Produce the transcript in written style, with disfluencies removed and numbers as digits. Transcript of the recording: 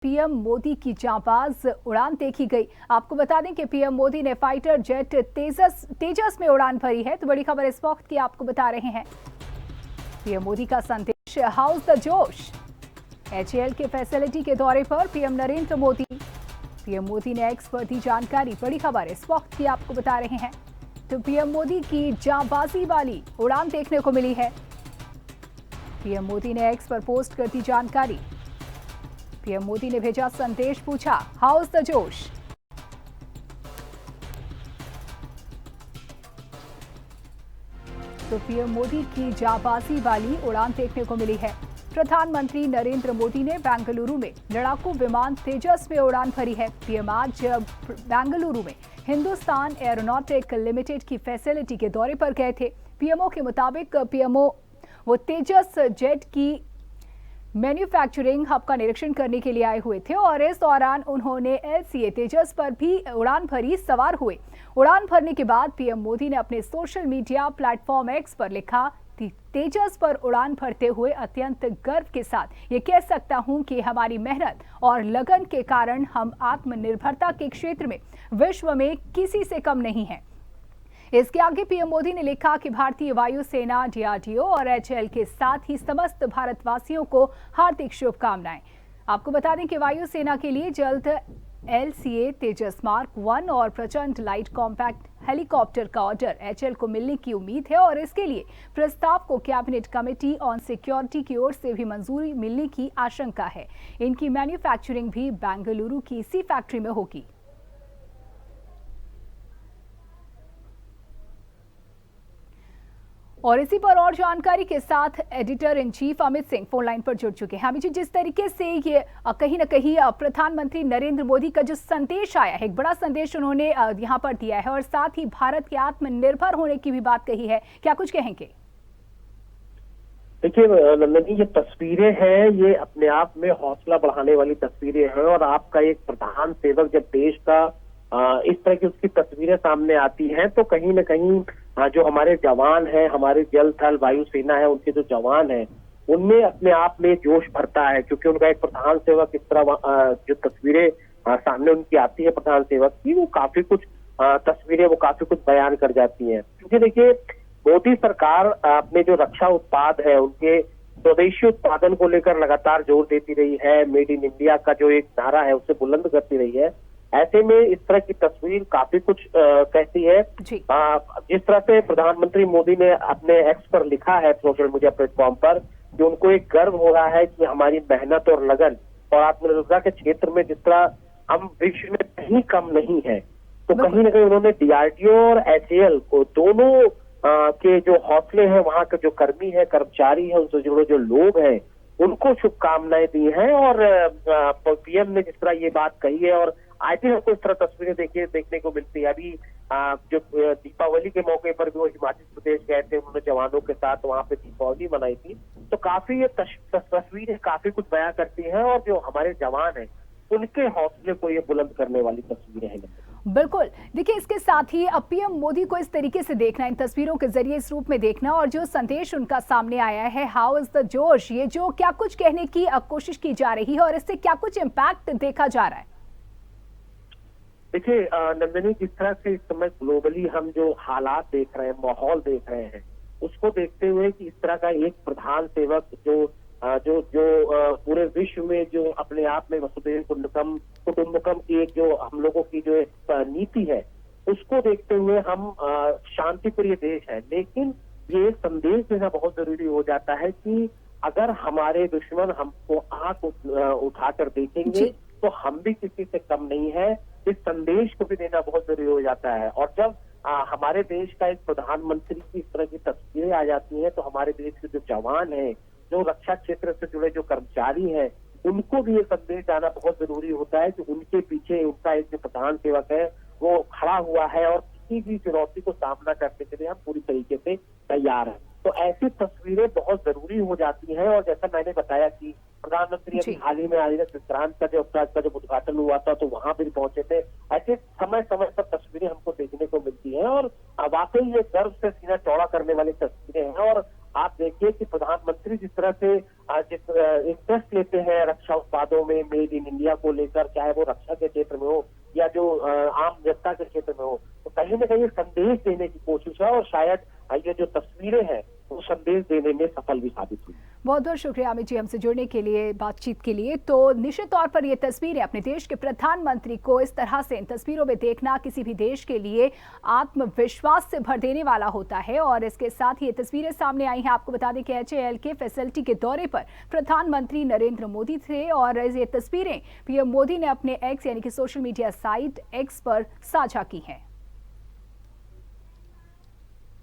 PM Modi की जांबाज उड़ान देखी गई। आपको बता दें कि पीएम मोदी ने फाइटर जेट तेजस में उड़ान भरी है। तो बड़ी खबर इस वक्त की आपको बता रहे हैं। पीएम मोदी का संदेश, हाउस द जोश। एचएएल के फैसिलिटी के दौरे पर पीएम नरेंद्र मोदी। पीएम मोदी ने एक्स पर दी जानकारी। बड़ी खबर इस वक्त की आपको बता रहे हैं। तो पीएम मोदी की जांबाजी वाली उड़ान देखने को मिली है। पीएम मोदी ने एक्स पर पोस्ट कर दी जानकारी। पीएम मोदी ने भेजा संदेश, पूछा हाउस द जोश। तो पीएम मोदी की जांबाजी वाली उड़ान देखने को मिली है। प्रधानमंत्री नरेंद्र मोदी ने बेंगलुरु में लड़ाकू विमान तेजस में उड़ान भरी है। पीएम आज बेंगलुरु में हिंदुस्तान एरोनॉटिक लिमिटेड की फैसिलिटी के दौरे पर गए थे। पीएमओ के मुताबिक वो तेजस जेट की मैन्युफैक्चरिंग हब का निरीक्षण करने के लिए आए हुए थे और इस दौरान उन्होंने LCA तेजस पर भी उड़ान भरी, सवार हुए। उड़ान भरने के बाद पीएम मोदी ने अपने सोशल मीडिया प्लेटफॉर्म एक्स पर लिखा, तेजस पर उड़ान भरते हुए अत्यंत गर्व के साथ ये कह सकता हूं कि हमारी मेहनत और लगन के कारण हम आत्मनिर्भरता के क्षेत्र में विश्व में किसी से कम नहीं हैं। इसके आगे पीएम मोदी ने लिखा कि भारतीय वायुसेना, DRDO और HAL के साथ ही समस्त भारतवासियों को हार्दिक शुभकामनाएं। आपको बता दें कि वायुसेना के लिए जल्द LCA तेजस मार्क 1 और प्रचंड लाइट कॉम्पैक्ट हेलीकॉप्टर का ऑर्डर HAL को मिलने की उम्मीद है और इसके लिए प्रस्ताव को कैबिनेट कमेटी ऑन सिक्योरिटी की ओर से भी मंजूरी मिलने की आशंका है। इनकी मैन्युफैक्चरिंग भी बेंगलुरु की इसी फैक्ट्री में होगी। और इसी पर और जानकारी के साथ editor in chief Amit Singh phone line पर जुड़ चुके हैं। अमित जी, जिस तरीके से ये कहीं ना कहीं प्रधानमंत्री नरेंद्र मोदी का जो संदेश आया है, एक बड़ा संदेश उन्होंने यहाँ पर दिया है और साथ ही भारत के आत्मनिर्भर होने की भी बात कही है, क्या कुछ कहेंगे? देखिए नंदनी, ये तस्वीरें हैं, ये अपने आप में हौसला बढ़ाने वाली तस्वीरें हैं। और आपका एक प्रधान सेवक जब देश का इस तरह की उसकी तस्वीरें सामने आती हैं तो कहीं ना कहीं जो हमारे जवान हैं, हमारे जल थल वायुसेना है, उनके जो जवान हैं, उनमें अपने आप में जोश भरता है। क्योंकि उनका एक प्रधान सेवक इस तरह जो तस्वीरें सामने उनकी आती है प्रधान सेवक की, वो काफी कुछ तस्वीरें वो काफी कुछ बयान कर जाती हैं। क्योंकि देखिए, मोदी सरकार अपने जो रक्षा उत्पाद है, उनके स्वदेशी उत्पादन को लेकर लगातार जोर देती रही है। मेड इन इंडिया का जो एक नारा है उसे बुलंद करती रही है। ऐसे में इस तरह की तस्वीर काफी कुछ कहती है। जिस तरह से प्रधानमंत्री मोदी ने अपने एक्स पर लिखा है सोशल मीडिया प्लेटफॉर्म पर कि उनको एक गर्व हो रहा है कि हमारी मेहनत और लगन और आत्मनिर्भरता के क्षेत्र में जिस तरह हम विश्व में कहीं कम नहीं है, तो कहीं ना कहीं उन्होंने DRDO और HAL को दोनों के जो हौसले हैं, वहां के जो कर्मी है, कर्मचारी है, उनसे जुड़े जो लोग हैं, उनको शुभकामनाएं दी हैं। और पीएम ने जिस तरह ये बात कही है, और आई थिंक आपको इस तरह तस्वीरें देखने को मिलती है। अभी जो दीपावली के मौके पर भी वो हिमाचल प्रदेश गए थे, उन्होंने जवानों के साथ वहां पे दीपावली मनाई थी। तो काफी ये तस्वीरें काफी कुछ बयां करती हैं और जो हमारे जवान हैं उनके हौसले को ये बुलंद करने वाली तस्वीरें हैं। बिल्कुल, देखिए, इसके साथ ही अब पीएम मोदी को इस तरीके से देखना, इन तस्वीरों के जरिए इस रूप में देखना और जो संदेश उनका सामने आया है, हाउ इज द जोश, ये जो क्या कुछ कहने की कोशिश की जा रही है और इससे क्या कुछ इम्पैक्ट देखा जा रहा है? देखिए नंदनी, जिस तरह से इस समय ग्लोबली हम जो हालात देख रहे हैं, माहौल देख रहे हैं, उसको देखते हुए कि इस तरह का एक प्रधान सेवक जो पूरे विश्व में जो अपने आप में वसुधैव कुटुंबकम की एक जो हम लोगों की जो एक नीति है, उसको देखते हुए हम शांति प्रिय देश है। लेकिन ये संदेश देना बहुत जरूरी हो जाता है कि अगर हमारे दुश्मन हमको आंख उठाकर देखेंगे तो हम भी किसी से कम नहीं है। इस संदेश को भी देना बहुत जरूरी हो जाता है। और जब हमारे देश का एक प्रधानमंत्री की इस तरह की तस्वीरें आ जाती हैं, तो हमारे देश के जो जवान हैं, जो रक्षा क्षेत्र से जुड़े जो कर्मचारी हैं, उनको भी ये संदेश आना बहुत जरूरी होता है कि उनके पीछे उनका एक जो प्रधान सेवक है वो खड़ा हुआ है और किसी भी चुनौती को सामना करने के लिए हम पूरी तरीके से तैयार हैं। तो ऐसी तस्वीरें बहुत जरूरी हो जाती हैं। और जैसा मैंने बताया कि प्रधानमंत्री अभी हाल ही में आदित्य विक्रांत का जब उद्घाटन हुआ था तो वहां भी पहुंचे थे। ऐसे समय समय पर तस्वीरें हमको देखने को मिलती हैं और वाकई ये गर्व से सीना चौड़ा करने वाली तस्वीरें हैं। और आप देखिए कि प्रधानमंत्री जिस तरह से जिस इंटरेस्ट लेते हैं रक्षा उत्पादों में, मेड इन इंडिया को लेकर, चाहे वो रक्षा के क्षेत्र में हो या जो आम जनता के क्षेत्र में हो, तो कहीं ना कहीं संदेश देने की कोशिश है और शायद ये जो तस्वीरें हैं वो संदेश देने में सफल भी साबित हुई। बहुत बहुत शुक्रिया अमित जी हमसे जुड़ने के लिए, बातचीत के लिए। तो निश्चित तौर पर ये तस्वीरें अपने देश के प्रधानमंत्री को इस तरह से इन तस्वीरों में देखना किसी भी देश के लिए आत्मविश्वास से भर देने वाला होता है। और इसके साथ ही ये तस्वीरें सामने आई हैं। आपको बता दें कि HAL के फैसिलिटी के दौरे पर प्रधानमंत्री नरेंद्र मोदी थे और ये तस्वीरें पीएम मोदी ने अपने एक्स यानी कि सोशल मीडिया साइट एक्स पर साझा की हैं।